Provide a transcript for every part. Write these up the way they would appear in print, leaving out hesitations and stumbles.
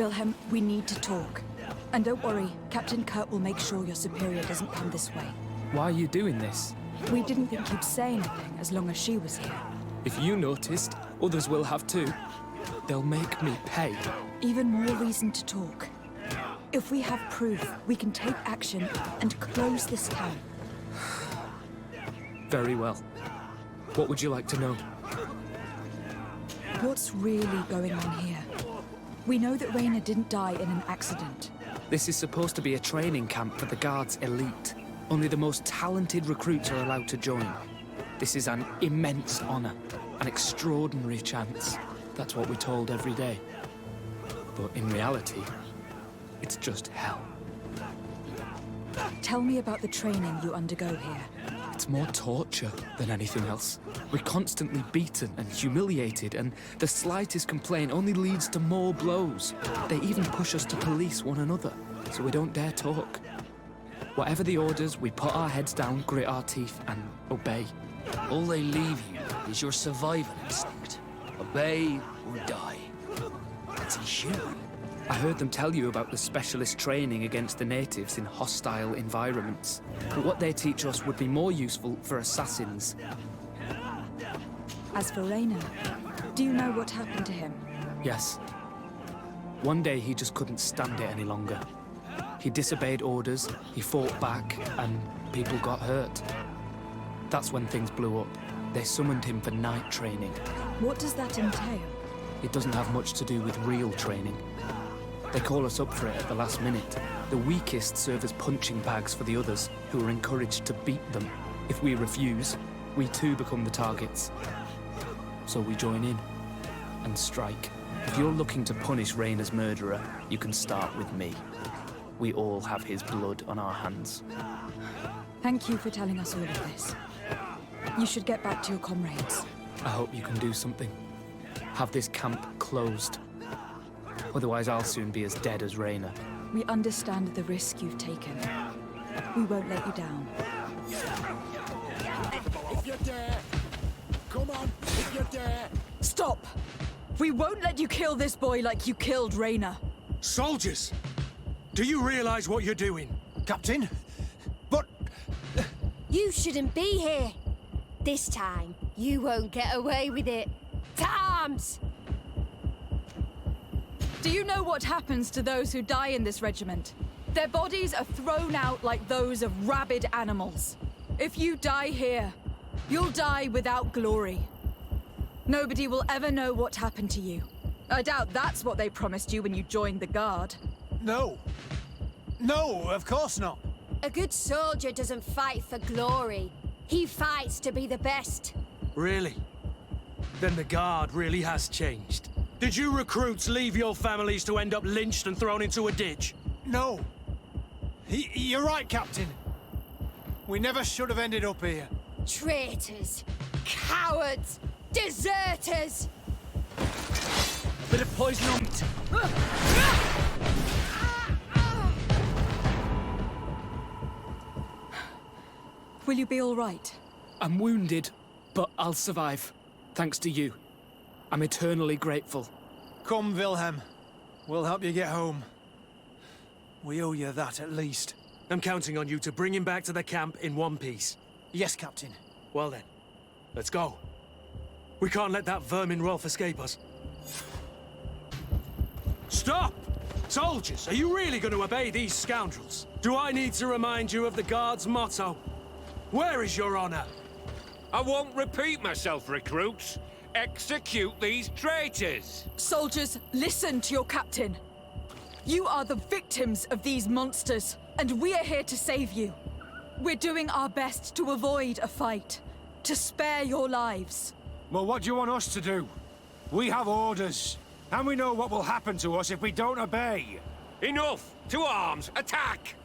Wilhelm, we need to talk. And don't worry, Captain Kurt will make sure your superior doesn't come this way. Why are you doing this? We didn't think you'd say anything as long as she was here. If you noticed, others will have too. They'll make me pay. Even more reason to talk. If we have proof, we can take action and close this camp. Very well. What would you like to know? What's really going on here? We know that Rainer didn't die in an accident. This is supposed to be a training camp for the Guard's elite. Only the most talented recruits are allowed to join. This is an immense honor, an extraordinary chance. That's what we're told every day. But in reality, it's just hell. Tell me about the training you undergo here. It's more torture than anything else. We're constantly beaten and humiliated, and the slightest complaint only leads to more blows. They even push us to police one another, so we don't dare talk. Whatever the orders, we put our heads down, grit our teeth, and obey. All they leave you is your survival instinct. Obey or die. That's inhuman. I heard them tell you about the specialist training against the natives in hostile environments. But what they teach us would be more useful for assassins. As for Rainer, do you know what happened to him? Yes. One day he just couldn't stand it any longer. He disobeyed orders, he fought back, and people got hurt. That's when things blew up. They summoned him for night training. What does that entail? It doesn't have much to do with real training. They call us up for it at the last minute. The weakest serve as punching bags for the others, who are encouraged to beat them. If we refuse, we too become the targets. So we join in and strike. If you're looking to punish Rainer's murderer, you can start with me. We all have his blood on our hands. Thank you for telling us all of this. You should get back to your comrades. I hope you can do something. Have this camp closed. Otherwise, I'll soon be as dead as Rainer. We understand the risk you've taken. We won't let you down. If you dare! Come on, if you dare! Stop! We won't let you kill this boy like you killed Rainer. Soldiers! Do you realize what you're doing? Captain? But... You shouldn't be here. This time, you won't get away with it. To arms! Do you know what happens to those who die in this regiment? Their bodies are thrown out like those of rabid animals. If you die here, you'll die without glory. Nobody will ever know what happened to you. I doubt that's what they promised you when you joined the Guard. No. No, of course not. A good soldier doesn't fight for glory. He fights to be the best. Really? Then the Guard really has changed. Did you recruits leave your families to end up lynched and thrown into a ditch? No. You're right, Captain. We never should have ended up here. Traitors! Cowards! Deserters! Bit of poison on it. Will you be all right? I'm wounded, but I'll survive. Thanks to you. I'm eternally grateful. Come, Wilhelm. We'll help you get home. We owe you that, at least. I'm counting on you to bring him back to the camp in one piece. Yes, Captain. Well then, let's go. We can't let that vermin Rolf escape us. Stop! Soldiers, are you really going to obey these scoundrels? Do I need to remind you of the Guard's motto? Where is your honor? I won't repeat myself, recruits. Execute these traitors! Soldiers, listen to your captain. You are the victims of these monsters, and we are here to save you. We're doing our best to avoid a fight, to spare your lives. Well, what do you want us to do? We have orders, and we know what will happen to us if we don't obey. Enough! To arms! Attack!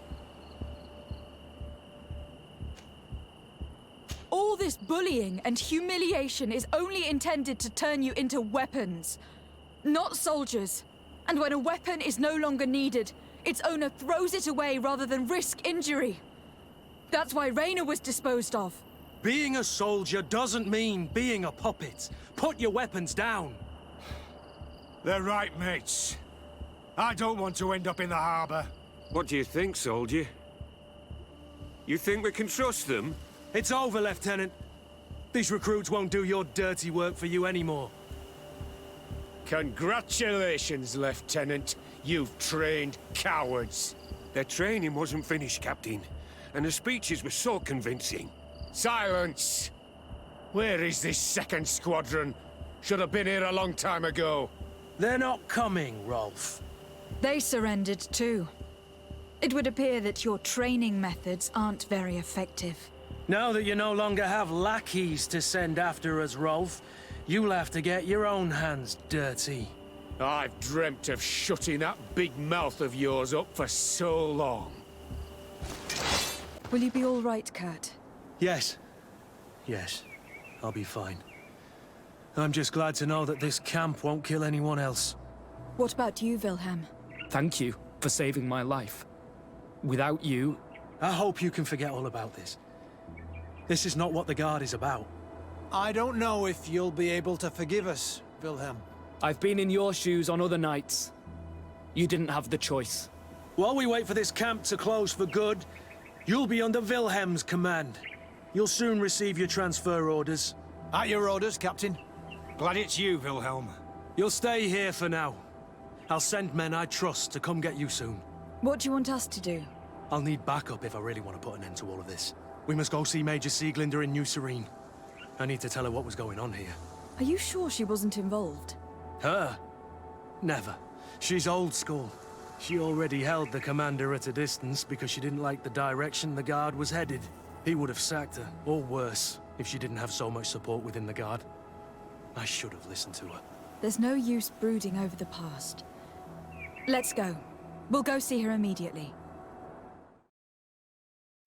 All this bullying and humiliation is only intended to turn you into weapons, not soldiers. And when a weapon is no longer needed, its owner throws it away rather than risk injury. That's why Rainer was disposed of. Being a soldier doesn't mean being a puppet. Put your weapons down. They're right, mates. I don't want to end up in the harbor. What do you think, soldier? You think we can trust them? It's over, Lieutenant. These recruits won't do your dirty work for you anymore. Congratulations, Lieutenant. You've trained cowards. Their training wasn't finished, Captain. And the speeches were so convincing. Silence! Where is this second squadron? Should have been here a long time ago. They're not coming, Rolf. They surrendered too. It would appear that your training methods aren't very effective. Now that you no longer have lackeys to send after us, Rolf, you'll have to get your own hands dirty. I've dreamt of shutting that big mouth of yours up for so long. Will you be all right, Kurt? Yes. Yes. I'll be fine. I'm just glad to know that this camp won't kill anyone else. What about you, Wilhelm? Thank you for saving my life. Without you... I hope you can forget all about this. This is not what the Guard is about. I don't know if you'll be able to forgive us, Wilhelm. I've been in your shoes on other nights. You didn't have the choice. While we wait for this camp to close for good, you'll be under Wilhelm's command. You'll soon receive your transfer orders. At your orders, Captain. Glad it's you, Wilhelm. You'll stay here for now. I'll send men I trust to come get you soon. What do you want us to do? I'll need backup if I really want to put an end to all of this. We must go see Major Sieglinder in New Serene. I need to tell her what was going on here. Are you sure she wasn't involved? Her? Never. She's old school. She already held the commander at a distance because she didn't like the direction the Guard was headed. He would have sacked her, or worse, if she didn't have so much support within the Guard. I should have listened to her. There's no use brooding over the past. Let's go. We'll go see her immediately.